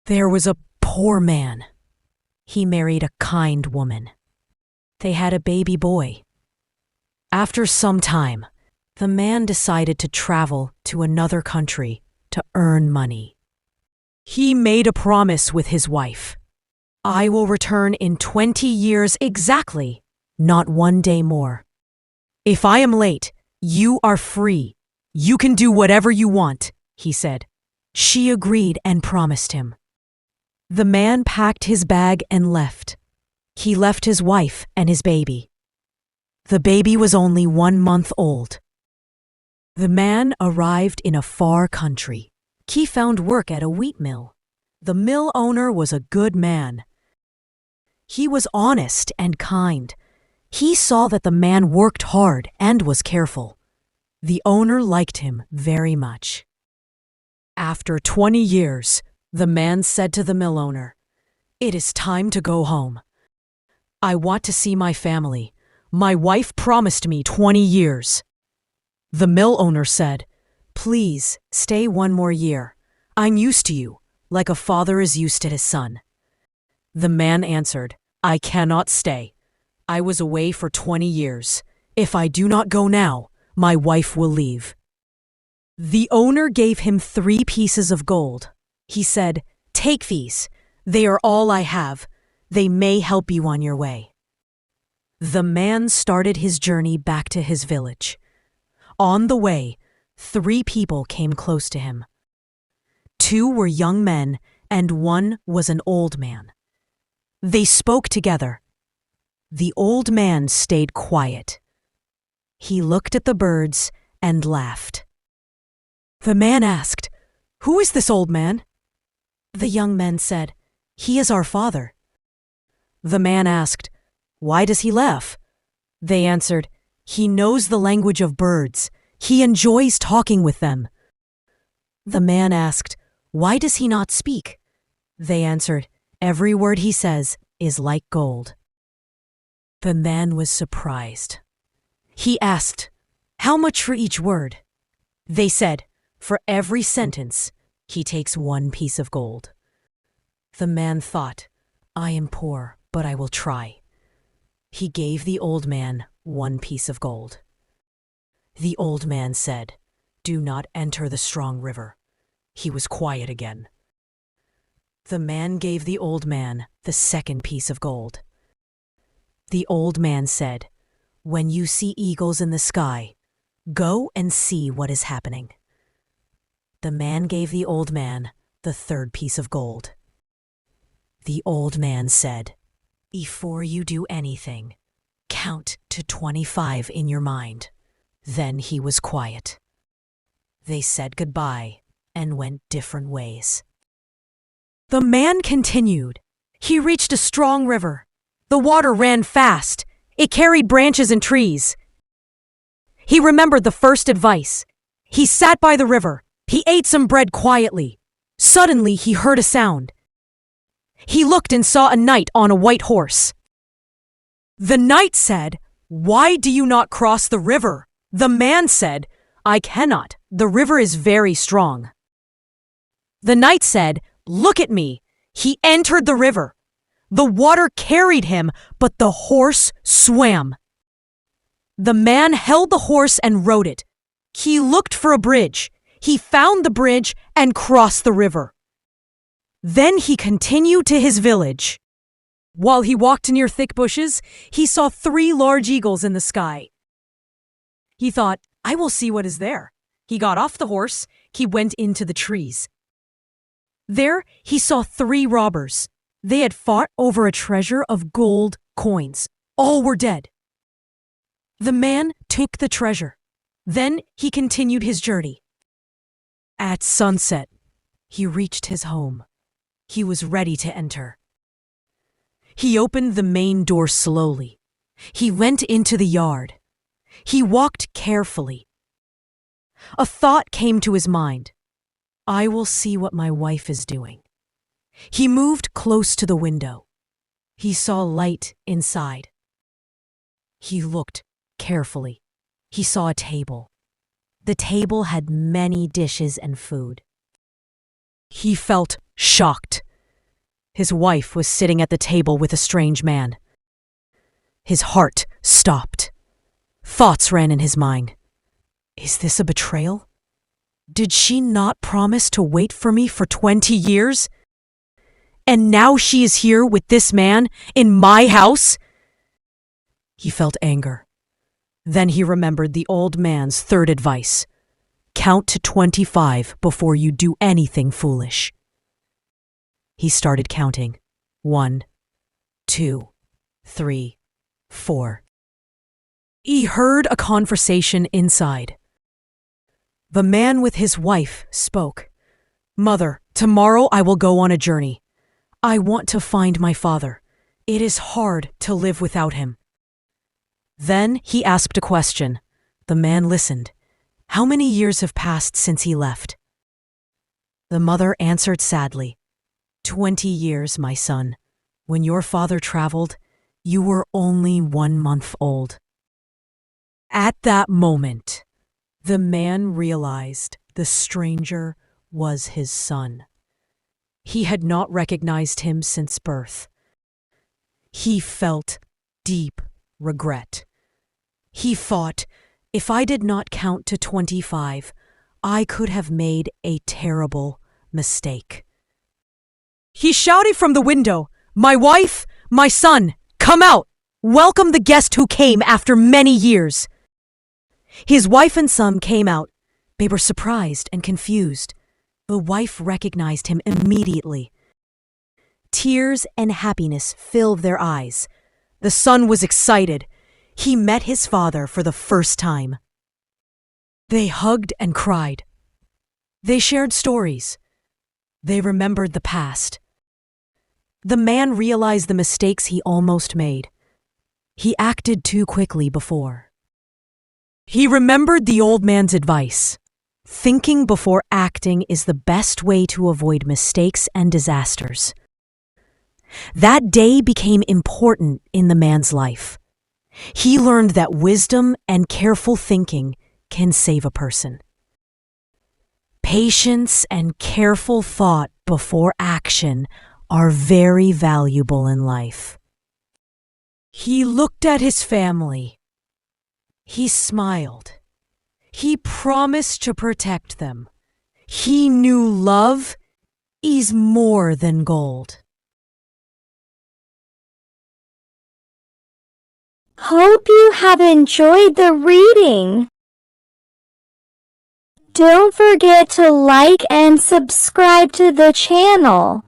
There was a poor man. He married a kind woman. They had a baby boy. After some time, the man decided to travel to another country to earn money. He made a promise with his wife. I will return in 20 years exactly, not one day more. If I am late, you are free. You can do whatever you want, he said. She agreed and promised him. The man packed his bag and left. He left his wife and his baby. The baby was only 1 month old. The man arrived in a far country. He found work at a wheat mill. The mill owner was a good man. He was honest and kind. He saw that the man worked hard and was careful. The owner liked him very much. After 20 years, the man said to the mill owner, "It is time to go home. I want to see my family. My wife promised me 20 years. The mill owner said, "Please stay 1 more year. I'm used to you, like a father is used to his son." The man answered, "I cannot stay. I was away for 20 years. If I do not go now, my wife will leave." The owner gave him 3 pieces of gold. He said, "Take these. They are all I have. They may help you on your way." The man started his journey back to his village. On the way, 3 people came close to him. 2 were young men and 1 was an old man. They spoke together. The old man stayed quiet. He looked at the birds and laughed. The man asked, "Who is this old man?" The young men said, "He is our father." The man asked, "Why does he laugh?" They answered, "He knows the language of birds. He enjoys talking with them." The man asked, "Why does he not speak?" They answered, "Every word he says is like gold." The man was surprised. He asked, "How much for each word?" They said, "For every sentence, he takes 1 piece of gold." The man thought, "I am poor, but I will try." He gave the old man 1 piece of gold. The old man said, "Do not enter the strong river." He was quiet again. The man gave the old man the 2nd piece of gold. The old man said, "When you see eagles in the sky, go and see what is happening." The man gave the old man the 3rd piece of gold. The old man said, "Before you do anything, count to 25 in your mind." Then he was quiet. They said goodbye and went different ways. The man continued. He reached a strong river. The water ran fast. It carried branches and trees. He remembered the first advice. He sat by the river. He ate some bread quietly. Suddenly he heard a sound. He looked and saw a knight on a white horse. The knight said, "Why do you not cross the river?" The man said, "I cannot. The river is very strong." The knight said, "Look at me." He entered the river. The water carried him, but the horse swam. The man held the horse and rode it. He looked for a bridge. He found the bridge and crossed the river. Then he continued to his village. While he walked near thick bushes, he saw 3 large eagles in the sky. He thought, "I will see what is there." He got off the horse. He went into the trees. There he saw 3 robbers. They had fought over a treasure of gold coins. All were dead. The man took the treasure. Then he continued his journey. At sunset, he reached his home. He was ready to enter. He opened the main door slowly. He went into the yard. He walked carefully. A thought came to his mind. "I will see what my wife is doing." He moved close to the window. He saw light inside. He looked carefully. He saw a table. The table had many dishes and food. He felt shocked. His wife was sitting at the table with a strange man. His heart stopped. Thoughts ran in his mind. Is this a betrayal? Did she not promise to wait for me for 20 years? And now she is here with this man in my house? He felt anger. Then he remembered the old man's third advice. Count to 25 before you do anything foolish. He started counting. 1, 2, 3, 4. He heard a conversation inside. The man with his wife spoke. Mother, tomorrow I will go on a journey. I want to find my father. It is hard to live without him. Then he asked a question. The man listened. How many years have passed since he left? The mother answered sadly. 20 years, my son. When your father traveled, you were only 1 month old. At that moment, the man realized the stranger was his son. He had not recognized him since birth. He felt deep regret. He thought, if I did not count to 25, I could have made a terrible mistake. He shouted from the window, My wife, my son, come out! Welcome the guest who came after many years. His wife and son came out. They were surprised and confused. The wife recognized him immediately. Tears and happiness filled their eyes. The son was excited. He met his father for the first time. They hugged and cried. They shared stories. They remembered the past. The man realized the mistakes he almost made. He acted too quickly before. He remembered the old man's advice. Thinking before acting is the best way to avoid mistakes and disasters. That day became important in the man's life. He learned that wisdom and careful thinking can save a person. Patience and careful thought before action are very valuable in life. He looked at his family. He smiled. He promised to protect them. He knew love is more than gold. Hope you have enjoyed the reading. Don't forget to like and subscribe to the channel.